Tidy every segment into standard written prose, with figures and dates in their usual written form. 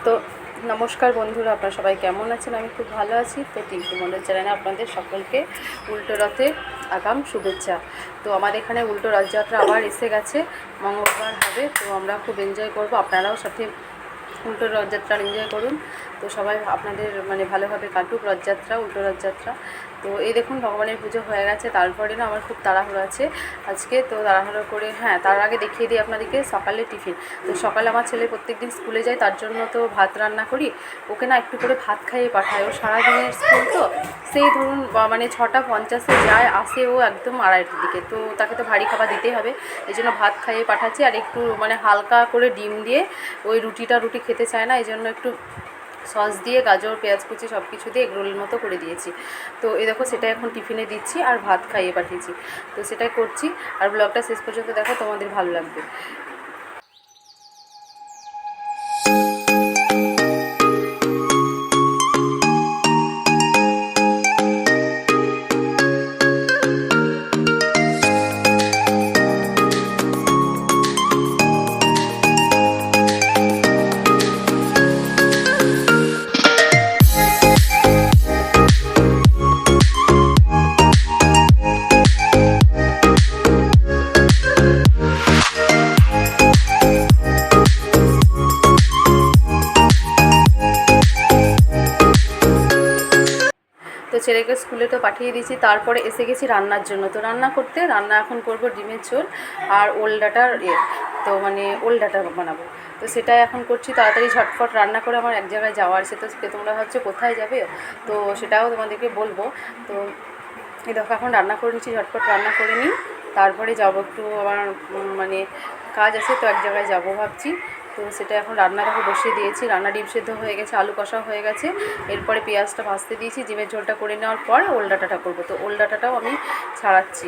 তো নমস্কার বন্ধুরা, আপনারা সবাই কেমন আছেন? আমি খুব ভালো আছি। তো টিঙ্কু মন্ডল চ্যানেলে আপনাদের সকলকে উল্টো রথের আগাম শুভেচ্ছা। তো আমাদের এখানে উল্টো রথযাত্রা আবার এসে গেছে, মঙ্গলবার হবে। তো আমরা খুব এনজয় করব, আপনারাও সাথে উল্টো রথযাত্রা এনজয় করুন। তো সবাই আপনাদের ভালোভাবে কাটুক রথযাত্রা, উল্টো রথযাত্রা। তো এই দেখুন ভগবানের পুজো হয়ে গেছে, তারপরে না আমার খুব তাড়াহুড়ো আছে আজকে। তো তাড়াহুড়ো করে তার আগে দেখিয়ে দিই আপনাদেরকে সকালে টিফিন। তো সকালে আমার ছেলে প্রত্যেকদিন স্কুলে যায়, তার জন্য তো ভাত রান্না করি। ওকে না একটু করে ভাত খাইয়ে পাঠায়, ও সারাদিনের স্কুল তো সেই ধরুন 6:50 যায়, আসে ও একদম 2:30টার দিকে। তো তাকে তো ভারী খাবার দিতেই হবে, এই জন্য ভাত খাইয়ে পাঠাচ্ছি। আর একটু হালকা করে ডিম দিয়ে, ওই রুটি খেতে চায় না, এই জন্য একটু সস দিয়ে গাজর পেঁয়াজ কুচি সব কিছু দিয়ে এগরোলের মতো করে দিয়েছি। তো এই দেখো সেটাই এখন টিফিনে দিচ্ছি আর ভাত খাইয়ে পাঠিয়েছি। তো সেটাই করছি। আর ব্লগটা শেষ পর্যন্ত দেখো, তোমাদের ভালো লাগবে। তো ছেলেকে স্কুলে তো পাঠিয়ে দিয়েছি, তারপরে এসে গেছি রান্নার জন্য। তো রান্না এখন করব ডিমের ঝোল আর ওল ডাঁটার তো ওল ডাঁটা বানাবো। তো সেটাই এখন করছি, তাড়াতাড়ি ঝটফট রান্না করে আমার এক জায়গায় যাওয়ার আছে। তো তোমরা ভাবছো কোথায় যাবে, তো সেটাও তোমাদেরকে বলবো। তো এই দেখো এখন রান্না করে নিচ্ছি, ঝটফট রান্না করে নিই, তারপরে যাবো। একটু আমার কাজ আছে, তো এক জায়গায় যাবো ভাবছি। তো সেটা এখন রান্না দেখো বসিয়ে দিয়েছি। রান্না ডিম সেদ্ধ হয়ে গেছে, আলু কষাও হয়ে গেছে। এরপরে পেঁয়াজটা ভাজতে দিয়েছি। ডিমের ঝোলটা করে নেওয়ার পর ওল ডাঁটাটা করবো। তো ওল ডাঁটাটাও আমি ছাড়াচ্ছি,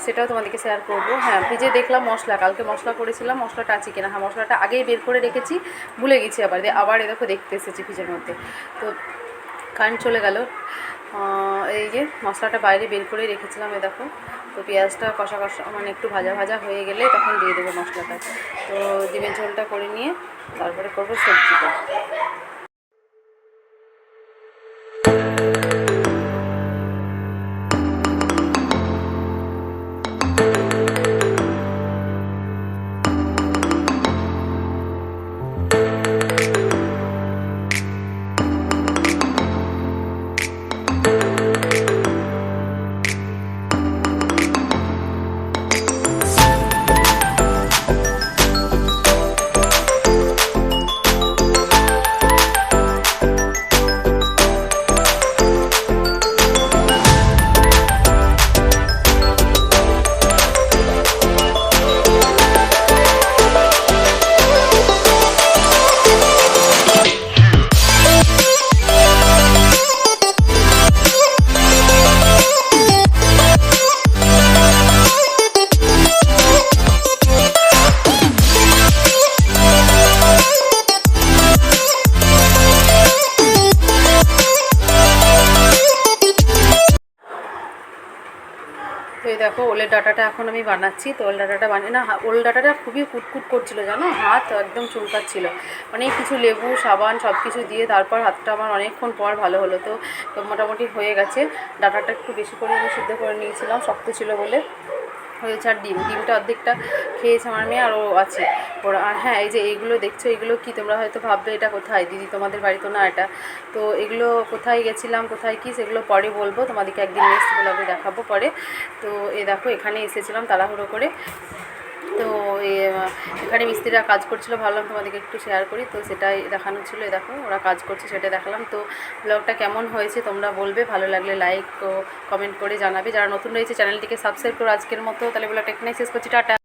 সেটাও তোমাদেরকে শেয়ার করবো। হ্যাঁ, ফ্রিজে দেখলাম মশলা, কালকে মশলা করেছিলাম, মশলাটা আছে কিনা। হ্যাঁ, মশলাটা আগেই বের করে রেখেছি, ভুলে গেছি আবার এ দেখো দেখতে এসেছি ফ্রিজের মধ্যে। তো কারেন্ট চলে গেল। এই যে মশলাটা বাইরে বের করে রেখেছিলাম, এ দেখো। তো পেঁয়াজটা কষা একটু ভাজা ভাজা হয়ে গেলে তখন দিয়ে দেবো মশলাটা। তো ডিমের ঝোলটা করে নিয়ে তারপরে করবো সবজিটা। তো এই দেখো ওলের ডাঁটাটা এখন আমি বানাচ্ছি। তো ওল ডাঁটাটা ওল ডাঁটাটা খুবই কুটকুট করছিল, জানো, হাত একদম চুলকাচ্ছিল। কিছু লেবু সাবান সব কিছু দিয়ে তারপর হাতটা আমার অনেকক্ষণ পর ভালো হলো। তো মোটামুটি হয়ে গেছে। ডাঁটাটা একটু বেশি করে আমি সিদ্ধ করে নিয়েছিলাম, শক্ত ছিল বলে হয়েছে। আর ডিমটা অর্ধেকটা খেয়েছে আমার মেয়ে, আরও আছে ওরা। আর হ্যাঁ, এই যে এইগুলো দেখছো, এগুলো কি তোমরা হয়তো ভাববে এটা কোথায় দিদি, তোমাদের বাড়ি তো না এটা। তো এগুলো কোথায় গেছিলাম, কোথায় কি, সেগুলো পরে বলবো তোমাদেরকে, একদিন নেক্সট ব্লগে দেখাবো পরে। তো দেখো এখানে এসেছিলাম তাড়াহুড়ো করে। তো এখানে মিস্ত্রিরা কাজ করছিল, ভাবলাম তোমাদেরকে একটু শেয়ার করি। তো সেটাই দেখানো ছিল, দেখো ওরা কাজ করছে সেটা দেখালাম। তো ব্লগটা কেমন হয়েছে তোমরা বলবে, ভালো লাগলে লাইক ও কমেন্ট করে জানাবে। যারা নতুন রয়েছে চ্যানেলটিকে সাবস্ক্রাইব করো আজকের মতো। তাহলে ব্লগটা এখানেই শেষ করছি, টাটা।